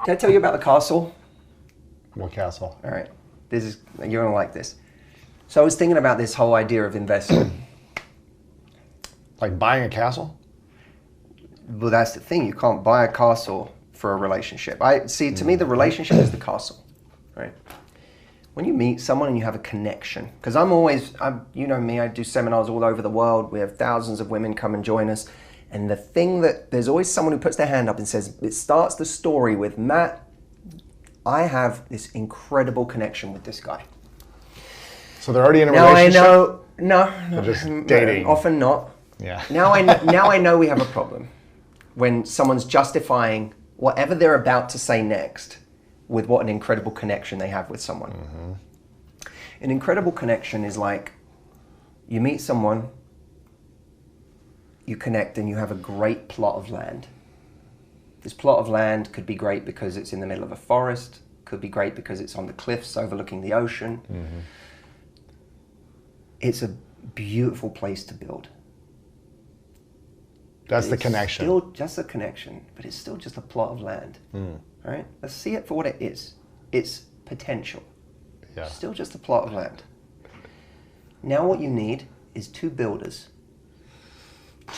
Did I tell you about the castle? What castle? All right. You're going to like this. So I was thinking about this whole idea of investment. Like buying a castle? Well, that's the thing. You can't buy a castle for a relationship. To me, the relationship is the castle, right? When you meet someone and you have a connection, because you know me, I do seminars all over the world. We have thousands of women come and join us. And the thing there's always someone who puts their hand up and says, it starts the story with, Matt, I have this incredible connection with this guy. So they're already in a relationship? No. They're just dating? Often not. Yeah. Now I know we have a problem when someone's justifying whatever they're about to say next with what an incredible connection they have with someone. Mm-hmm. An incredible connection is like you meet someone, you connect, and you have a great plot of land. This plot of land could be great because it's in the middle of a forest, could be great because it's on the cliffs overlooking the ocean. Mm-hmm. It's a beautiful place to build. That's the connection. Still just a connection, but it's still just a plot of land. Right? Let's see it for what it is. It's potential. Yeah. Still just a plot of land. Now what you need is two builders.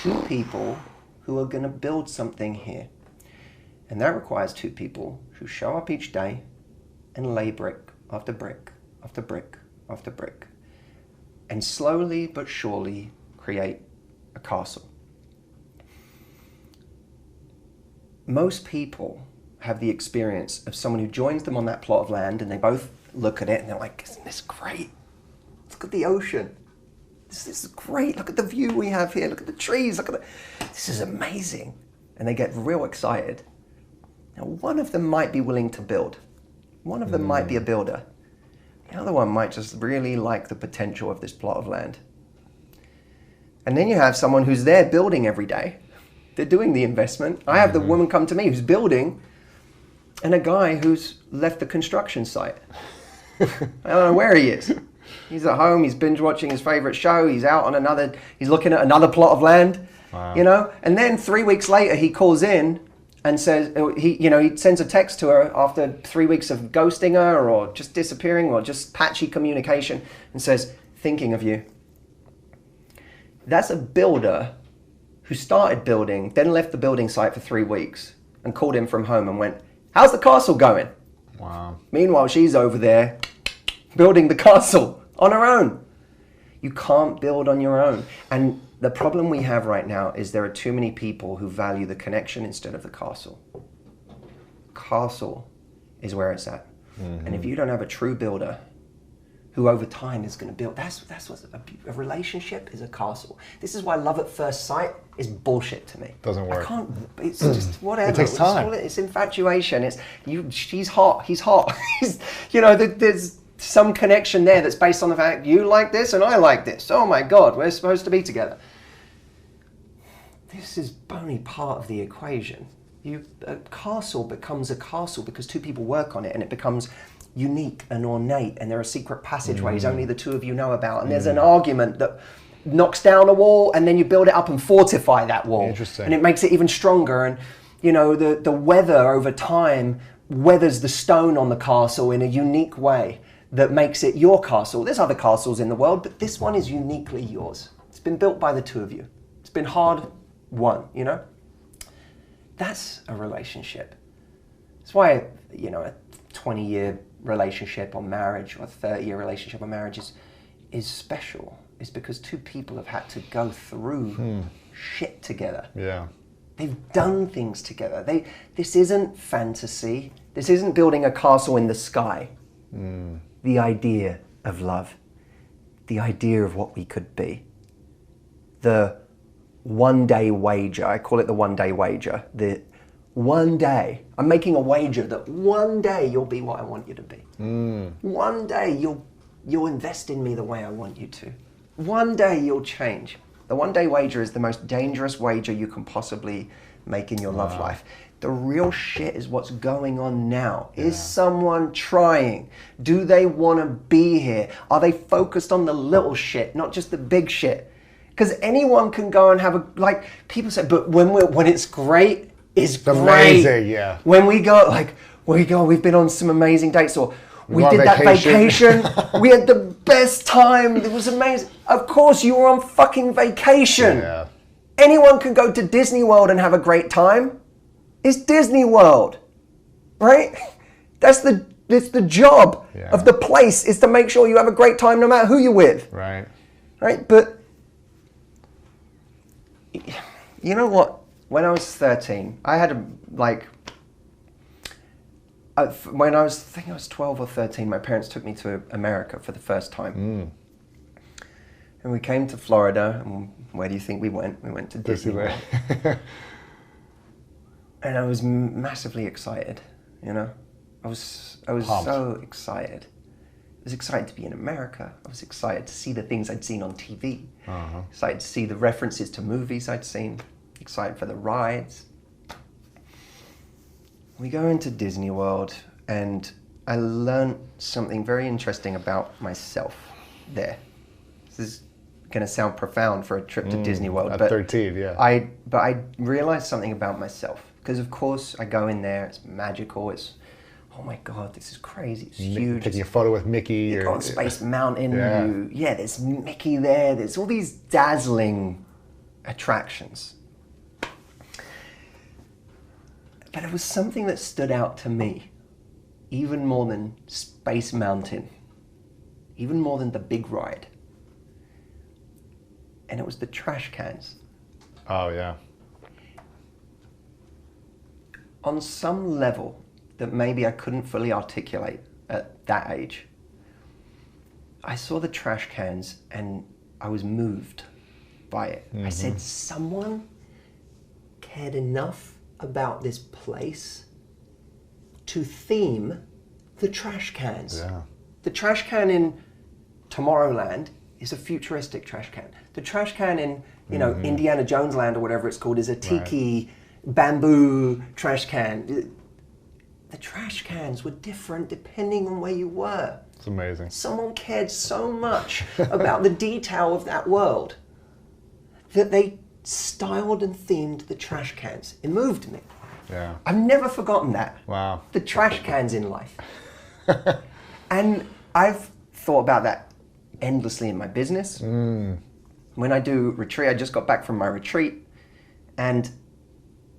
Two people who are going to build something here. And that requires two people who show up each day and lay brick after brick after brick after brick. And slowly but surely create a castle. Most people have the experience of someone who joins them on that plot of land and they both look at it and they're like, isn't this great? Look at the ocean. This is great. Look at the view we have here. Look at the trees. This is amazing. And they get real excited. Now, one of them might be willing to build. One of them might be a builder. The other one might just really like the potential of this plot of land. And then you have someone who's there building every day. They're doing the investment. I have the woman come to me who's building and a guy who's left the construction site. I don't know where he is. He's at home, he's binge watching his favorite show, he's he's looking at another plot of land, you know? And then 3 weeks later he calls in and says, he sends a text to her after 3 weeks of ghosting her or just disappearing or just patchy communication and says, thinking of you. That's a builder who started building, then left the building site for 3 weeks and called him from home and went, how's the castle going? Wow. Meanwhile, she's over there building the castle on her own. You can't build on your own. And the problem we have right now is there are too many people who value the connection instead of the castle. Castle is where it's at. Mm-hmm. And if you don't have a true builder who over time is going to build, that's what a relationship is, a castle. This is why love at first sight is bullshit to me. Doesn't work. It's just whatever. It takes time. It's infatuation. She's hot. He's hot. There's some connection there that's based on the fact you like this and I like this. Oh my God, we're supposed to be together. This is only part of the equation. A castle becomes a castle because two people work on it and it becomes unique and ornate and there are secret passageways only the two of you know about and there's an argument that knocks down a wall and then you build it up and fortify that wall. Interesting. And it makes it even stronger and the weather over time weathers the stone on the castle in a unique way that makes it your castle. There's other castles in the world, but this one is uniquely yours. It's been built by the two of you. It's been hard won, That's a relationship. That's why, a 20-year relationship or marriage or a 30-year relationship or marriage is special. It's because two people have had to go through shit together. Yeah. They've done things together. This isn't fantasy. This isn't building a castle in the sky. The idea of love, the idea of what we could be, the one-day wager. I call it the one-day wager. The one day, I'm making a wager that one day you'll be what I want you to be. One day you'll invest in me the way I want you to. One day you'll change. The one-day wager is the most dangerous wager you can possibly make in your love life. The real shit is what's going on now. Yeah. Is someone trying? Do they want to be here? Are they focused on the little shit, not just the big shit? Because anyone can go and have people say, but when it's great, it's great. Amazing, yeah. When we go, we've been on some amazing dates, or we We're on did that vacation. we had the best time, it was amazing. Of course you were on fucking vacation. Yeah. Anyone can go to Disney World and have a great time. It's Disney World, right? It's the job of the place, is to make sure you have a great time no matter who you're with. Right. Right? But you know what? When I was 13, I had when I think I was 12 or 13, my parents took me to America for the first time. And we came to Florida, and where do you think we went? We went to Disney World. And I was massively excited, you know? I was Pumped. so excited. I was excited to be in America. I was excited to see the things I'd seen on TV. Excited to see the references to movies I'd seen. Excited for the rides. We go into Disney World, and I learned something very interesting about myself there. This is going to sound profound for a trip to Disney World. At but 13, yeah. I realized something about myself. Because of course I go in there, it's magical, it's, oh my God, this is crazy, it's huge. Taking a photo with Mickey. You go on Space Mountain, there's Mickey there, there's all these dazzling attractions. But it was something that stood out to me, even more than Space Mountain, even more than the big ride. And it was the trash cans. Oh, yeah. On some level that maybe I couldn't fully articulate at that age, I saw the trash cans and I was moved by it. I said, someone cared enough about this place to theme the trash cans. Yeah. The trash can in Tomorrowland is a futuristic trash can. The trash can in, you know, Indiana Jones Land or whatever it's called is a tiki bamboo trash can. The trash cans were different depending on where you were. It's amazing. Someone cared so much about the detail of that world that they styled and themed the trash cans. It moved me. Yeah. I've never forgotten that. Wow. The trash cans in life. And I've thought about that endlessly in my business. When I do retreat, I just got back from my retreat, and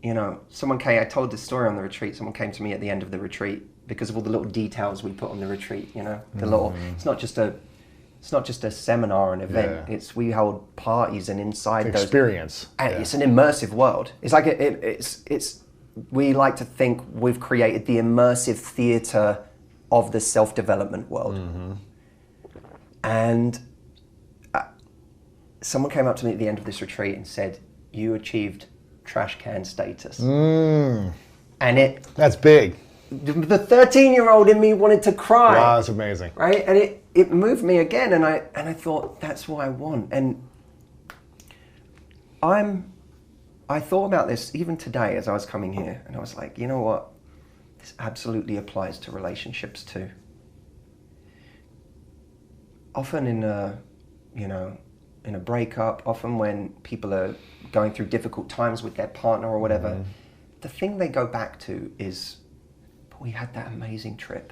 you know, I told this story on the retreat, someone came to me at the end of the retreat because of all the little details we put on the retreat, you know, it's not just a seminar or an event, we hold parties, and inside those experience. And it's an immersive world. It's like we like to think we've created the immersive theater of the self-development world. And someone came up to me at the end of this retreat and said, you achieved trash can status. And that's big. The 13-year-old in me wanted to cry. Wow, that's amazing. Right? And it moved me again, and I thought, that's what I want. And I thought about this even today as I was coming here, and I was like, you know what? This absolutely applies to relationships too. Often in a breakup, often when people are going through difficult times with their partner or whatever, the thing they go back to is, but we had that amazing trip.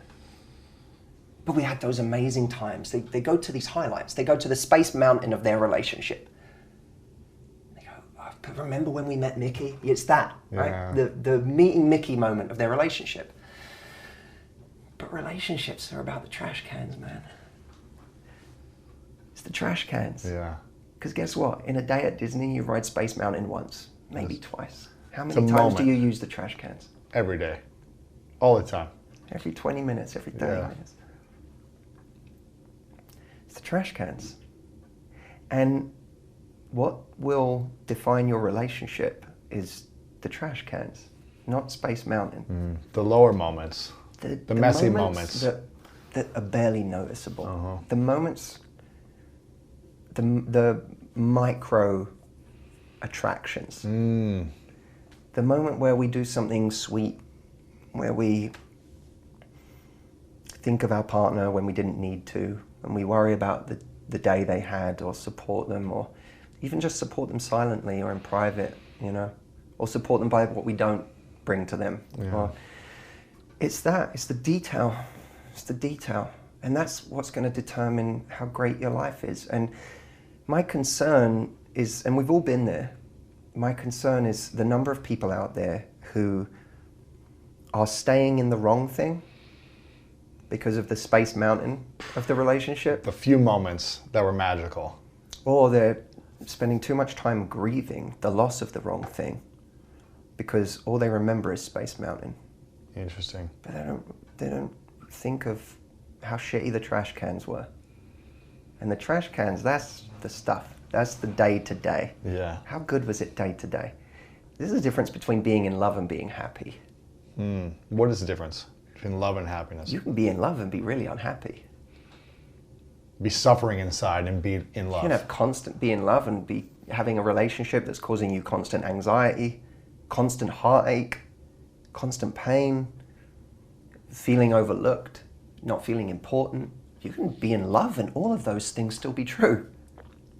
But we had those amazing times. They go to these highlights. They go to the Space Mountain of their relationship. They go, oh, but remember when we met Mickey? It's that, right? The meeting Mickey moment of their relationship. But relationships are about the trash cans, man. It's the trash cans. Yeah. Because guess what? In a day at Disney, you ride Space Mountain once, maybe twice. How many It's a times do moment. you use the trash cans? Every day. All the time. Every 20 minutes, every 30 minutes. It's the trash cans. And what will define your relationship is the trash cans, not Space Mountain. The lower moments. The messy moments. That are barely noticeable. The moments, the micro attractions. The moment where we do something sweet, where we think of our partner when we didn't need to, and we worry about the day they had, or support them, or even just support them silently or in private, you know, or support them by what we don't bring to them. Yeah. Or It's the detail. It's the detail. And that's what's going to determine how great your life is. And my concern is, and we've all been there, my concern is the number of people out there who are staying in the wrong thing because of the Space Mountain of the relationship. The few moments that were magical. Or they're spending too much time grieving the loss of the wrong thing because all they remember is Space Mountain. Interesting. But they don't think of how shitty the trash cans were. And the trash cans, that's the stuff. That's the day to day. Yeah. How good was it day to day? This is the difference between being in love and being happy. What is the difference between love and happiness? You can be in love and be really unhappy. Be suffering inside and be in love. You can be in love and be having a relationship that's causing you constant anxiety, constant heartache, constant pain, feeling overlooked, not feeling important. You can be in love and all of those things still be true.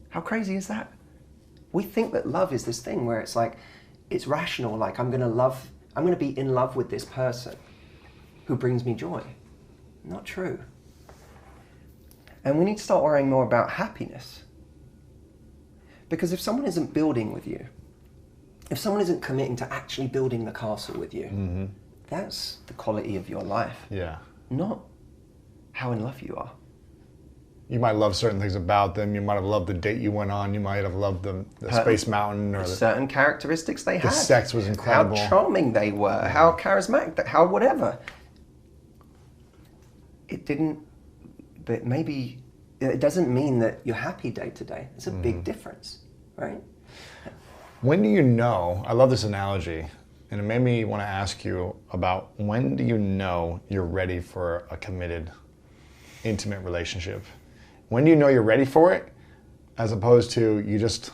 How crazy is that? We think that love is this thing where it's like, it's rational, like I'm going to be in love with this person who brings me joy. Not true. And we need to start worrying more about happiness. Because if someone isn't building with you, if someone isn't committing to actually building the castle with you, that's the quality of your life. Yeah. Not how in love you are. You might love certain things about them. You might have loved the date you went on. You might have loved the Space Mountain or certain characteristics they had. The sex was incredible. How charming they were. How charismatic. How whatever. It didn't. But maybe it doesn't mean that you're happy day to day. It's a big difference, right? When do you know? I love this analogy, and it made me want to ask you about when do you know you're ready for a committed, intimate relationship? When do you know you're ready for it, as opposed to you just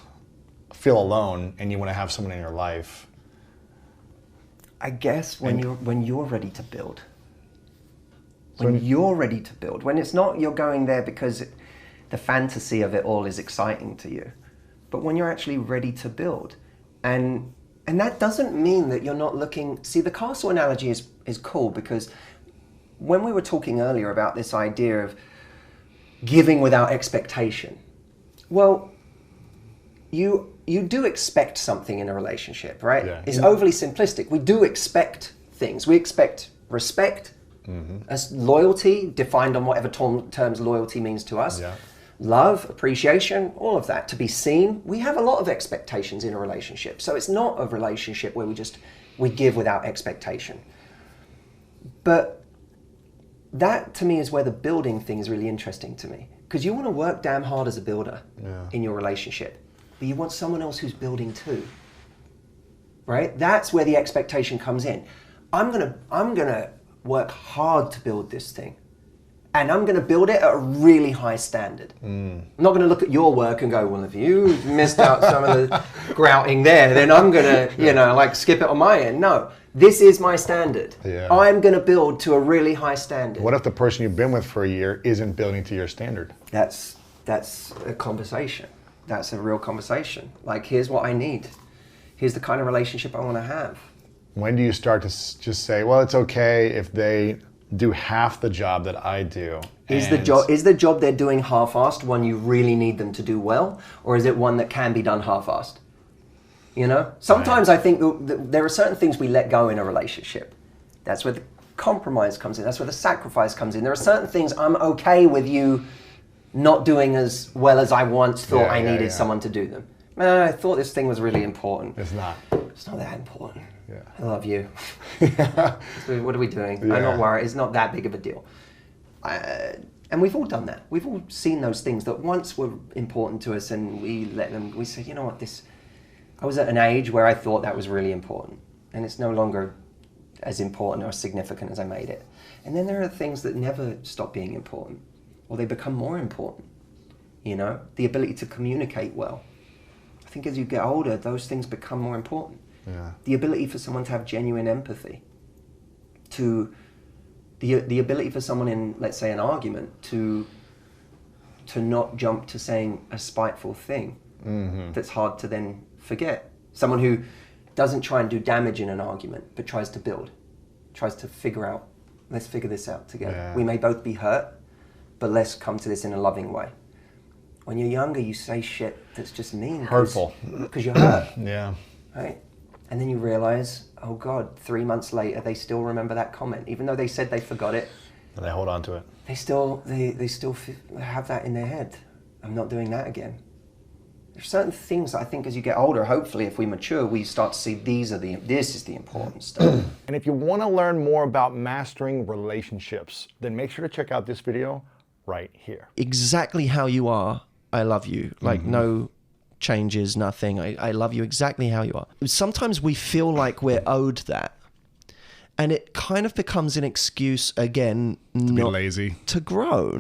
feel alone and you want to have someone in your life? I guess when you're ready to build. When you're ready to build. When it's not you're going there because the fantasy of it all is exciting to you, but when you're actually ready to build. And that doesn't mean that you're not looking. See, the castle analogy is cool because when we were talking earlier about this idea of giving without expectation, well, you do expect something in a relationship, right? Yeah. It's overly simplistic. We do expect things. We expect respect, as loyalty, defined on whatever terms loyalty means to us. Yeah. Love, appreciation, all of that. To be seen. We have a lot of expectations in a relationship. So it's not a relationship where we give without expectation. But that to me is where the building thing is really interesting to me. Because you want to work damn hard as a builder in your relationship. But you want someone else who's building too. Right? That's where the expectation comes in. I'm gonna work hard to build this thing. And I'm going to build it at a really high standard. I'm not going to look at your work and go, well, if you missed out some of the grouting there, then I'm going to, skip it on my end. No, this is my standard. Yeah. I'm going to build to a really high standard. What if the person you've been with for a year isn't building to your standard? That's a conversation. That's a real conversation. Like, here's what I need. Here's the kind of relationship I want to have. When do you start to just say, well, it's okay if they do half the job that I do? Is the job they're doing half-assed one you really need them to do well, or is it one that can be done half-assed? You know, sometimes I think there are certain things we let go in a relationship. That's where the compromise comes in. That's where the sacrifice comes in. There are certain things I'm okay with you not doing as well as I once thought I needed someone to do them. I thought this thing was really important. It's not. It's not that important. Yeah. I love you. So what are we doing? Yeah. I'm not worried. It's not that big of a deal. And we've all done that. We've all seen those things that once were important to us, and we let them. We say, you know what? I was at an age where I thought that was really important, and it's no longer as important or significant as I made it. And then there are things that never stop being important, or they become more important. You know, the ability to communicate well. I think as you get older, those things become more important. Yeah. The ability for someone to have genuine empathy, the ability for someone in, let's say, an argument to not jump to saying a spiteful thing that's hard to then forget. Someone who doesn't try and do damage in an argument, but tries to build, tries to figure out Let's figure this out together. Yeah. We may both be hurt, but let's come to this in a loving way. When you're younger, you say shit that's just mean. Hurtful. Because you're hurt. Yeah. Right? And then you realize, oh God, 3 months later, they still remember that comment. Even though they said they forgot it. And they hold on to it. They still have that in their head. I'm not doing that again. There's certain things that I think as you get older, hopefully if we mature, we start to see this is the important stuff. And if you want to learn more about mastering relationships, then make sure to check out this video right here. Exactly how you are, I love you. Like no changes, nothing. I love you exactly how you are. Sometimes we feel like we're owed that. And it kind of becomes an excuse again To be lazy. To grow.